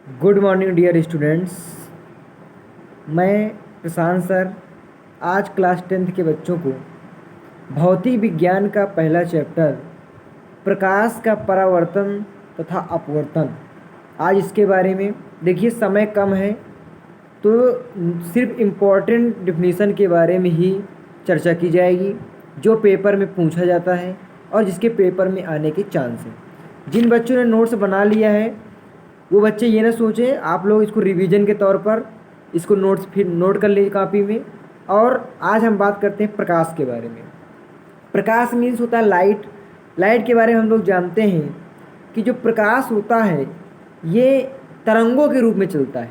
Good morning dear students. मैं प्रशांत sir आज class 10th के बच्चों को भौतिक विज्ञान का पहला चैप्टर प्रकाश का परावर्तन तथा अपवर्तन, आज इसके बारे में देखिए। समय कम है तो सिर्फ इम्पोर्टेंट डिफिनीसन के बारे में ही चर्चा की जाएगी जो पेपर में पूछा जाता है और जिसके पेपर में आने के चांस हैं। जिन बच्चों ने नोट्स बना लिया है वो बच्चे ये ना सोचें, आप लोग इसको रिवीजन के तौर पर इसको नोट्स फिर नोट कर लीजिए कॉपी में। और आज हम बात करते हैं प्रकाश के बारे में। प्रकाश मीन्स होता है लाइट। लाइट के बारे में हम लोग जानते हैं कि जो प्रकाश होता है ये तरंगों के रूप में चलता है।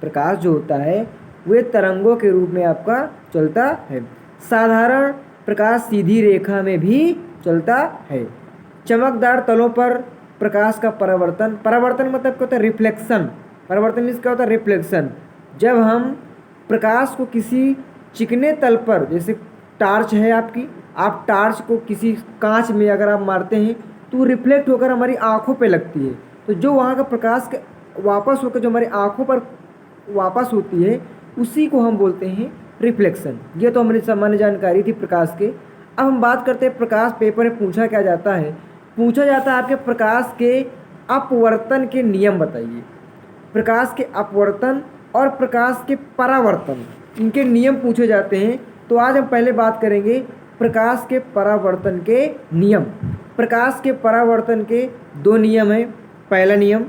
प्रकाश जो होता है वह तरंगों के रूप में आपका चलता है। साधारण प्रकाश सीधी रेखा में भी चलता है। चमकदार तलों पर प्रकाश का परावर्तन मतलब क्या होता है? रिफ्लेक्शन। परावर्तन मीन्स क्या होता है? रिफ्लेक्शन। जब हम प्रकाश को किसी चिकने तल पर, जैसे टार्च है आपकी, आप टार्च को किसी कांच में अगर आप मारते हैं तो रिफ्लेक्ट होकर हमारी आँखों पे लगती है, तो जो वहाँ का प्रकाश वापस होकर जो हमारी आँखों पर वापस होती है उसी को हम बोलते हैं रिफ्लेक्शन। ये तो हमारी सामान्य जानकारी थी प्रकाश के। अब हम बात करते हैं प्रकाश पेपर में पूछा क्या जाता है। पूछा जाता है आपके प्रकाश के अपवर्तन के नियम बताइए। प्रकाश के अपवर्तन और प्रकाश के परावर्तन, इनके नियम पूछे जाते हैं। तो आज हम पहले बात करेंगे प्रकाश के परावर्तन के नियम। प्रकाश के परावर्तन के दो नियम हैं। पहला नियम,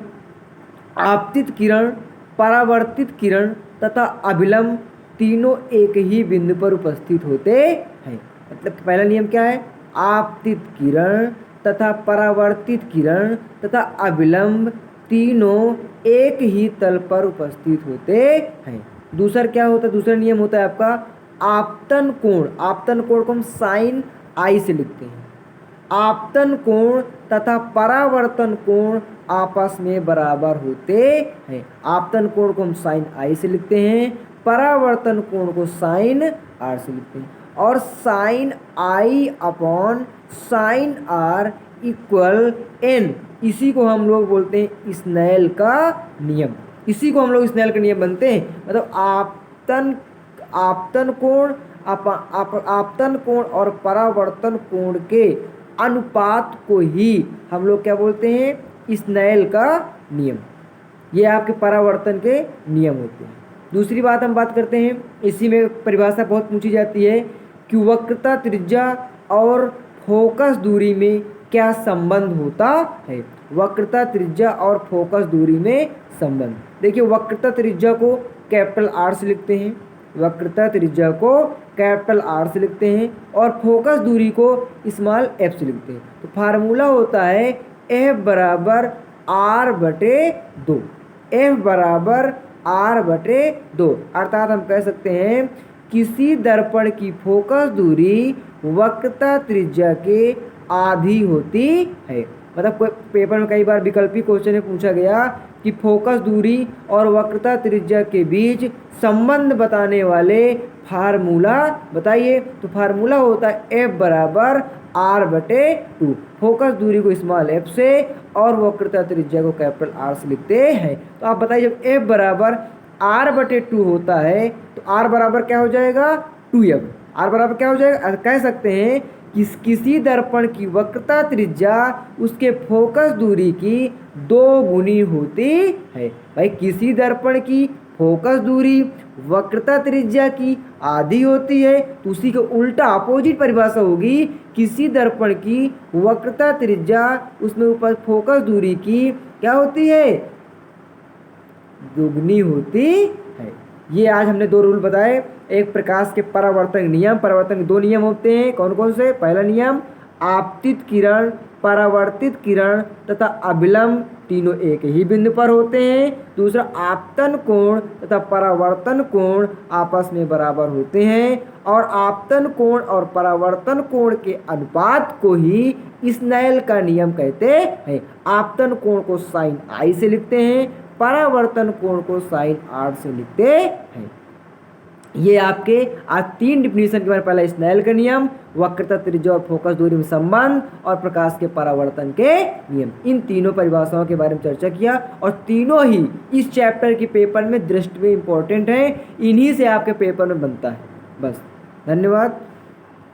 आपतित किरण, परावर्तित किरण तथा अभिलंब तीनों एक ही बिंदु पर उपस्थित होते हैं। मतलब पहला नियम क्या है? आपतित किरण तथा परावर्तित किरण तथा अभिलंब तीनों एक ही तल पर उपस्थित होते हैं। दूसरा क्या होता है? दूसरा नियम होता है आपका आपतन कोण। आपतन कोण को हम साइन आई से लिखते हैं। आपतन कोण तथा परावर्तन कोण आपस में बराबर होते हैं। आपतन कोण को हम साइन आई से लिखते हैं, परावर्तन कोण को साइन आर से लिखते हैं। और sine I upon sine R equal N, इसी को हम लोग बोलते हैं स्नेल का नियम। इसी को हम लोग स्नेल का नियम बनते हैं। मतलब आपतन कोण और परावर्तन कोण के अनुपात को ही हम लोग क्या बोलते हैं? स्नेल का नियम। ये आपके परावर्तन के नियम होते हैं। दूसरी बात हम बात करते हैं, इसी में परिभाषा बहुत पूछी जाती है कि वक्रता त्रिज्या और फोकस दूरी में क्या संबंध होता है। वक्रता त्रिज्या और फोकस दूरी में संबंध। देखिए, वक्रता त्रिज्या को कैपिटल आर से लिखते हैं, वक्रता त्रिज्या को कैपिटल आर से लिखते हैं और फोकस दूरी को स्मॉल एफ से लिखते हैं। तो फार्मूला होता है एफ बराबर आर बटे 2। एफ बराबर आर बटे 2, अर्थात हम कह सकते हैं किसी दर्पण की फोकस दूरी वक्रता त्रिज्या के आधी होती है। मतलब पेपर में कई बार विकल्पी क्वेश्चन में पूछा गया कि फोकस दूरी और वक्रता त्रिज्या के बीच संबंध बताने वाले फार्मूला बताइए। तो फार्मूला होता है एफ बराबर आर बटे 2। फोकस दूरी को स्मॉल एफ से और वक्रता त्रिज्या को कैपिटल आर से लिखते हैं। तो आप बताइए, जब एफ बराबर आर बटे 2 होता है तो आर बराबर क्या हो जाएगा? 2f। आर बराबर क्या हो जाएगा? कह सकते हैं कि किसी दर्पण की वक्रता त्रिज्या उसके फोकस दूरी की 2 गुनी होती है। भाई, किसी दर्पण की फोकस दूरी वक्रता त्रिज्या की आधी होती है, तो उसी के उल्टा अपोजिट परिभाषा होगी, किसी दर्पण की वक्रता त्रिज्या उसमें ऊपर फोकस दूरी की क्या होती है? दुगनी होती है। ये आज हमने 2 रूल बताए। एक प्रकाश के परावर्तन नियम। परावर्तन के 2 नियम होते हैं, कौन कौन से? पहला नियम, आपतित किरण, परावर्तित किरण तथा अभिलंब तीनों एक ही बिंदु पर होते हैं। दूसरा, आपतन कोण तथा परावर्तन कोण आपस में बराबर होते हैं। और आपतन कोण और परावर्तन कोण के अनुपात को ही स्नेल का नियम कहते हैं। आपतन कोण को साइन आई से लिखते हैं, परावर्तन कोण को साइन आर से लिखते हैं। ये आपके आज 3 डिफिनीशन के बारे में, पहला स्नेल का नियम, वक्रता, त्रिज्या और फोकस दूरी में संबंध, और प्रकाश के परावर्तन के नियम, इन तीनों परिभाषाओं के बारे में चर्चा किया। और तीनों ही इस चैप्टर के पेपर में दृष्टि में इंपॉर्टेंट है, इन्हीं से आपके पेपर में बनता है। बस, धन्यवाद।